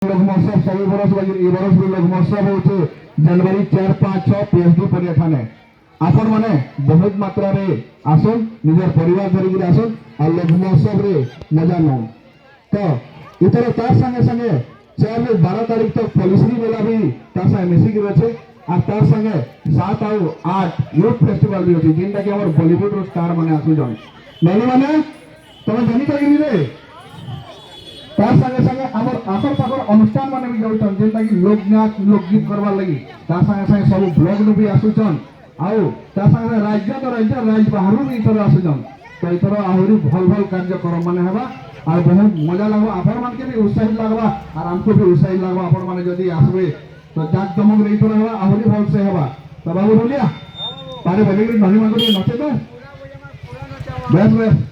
लोक महोत्सव सब बरस लगे बरस भी लोक महोत्सव होचे जनवरी 4, 5, 6 पीएचडी पर्यटन आपण माने बहुत मात्रा रे आसन निजर परिवार धरिक आसन और लोक महोत्सव रे मजा नो तो इतर तार संगे संगे 4 ରୁ 12 तारीख तक पॉलिसी मेला भी तार संगे मिसिक रचे और तार संगे 7 और 8 यूथ फेस्टिवल भी होची जिनटा कि हमर बॉलीवुड रो स्टार माने आसु जन ननी माने तमे जानि पागिनी रे तार संगे संगे हमर आखर पाखर अनुष्ठान माने भी जाउछन जेंता कि लोक नाच लोक गीत करबा लगी तार संगे संगे सब ब्लॉग नु भी आसुछन आउ तार संगे राज्य तो राज्य बाहरु भी इतर आसुछन तो इतर आहुरी भल भल कार्यक्रम माने हेबा और बहुत मजा लगवा आपण मान के भी उत्साहित लगवा और हमको भी उत्साहित लगवा आपण माने जदी आसबे तो जाक जमक रही तो हेबा आहुरी भल से हेबा तो बाबू बोलिया पारे बने कि धनी मान को नचे तो बस बस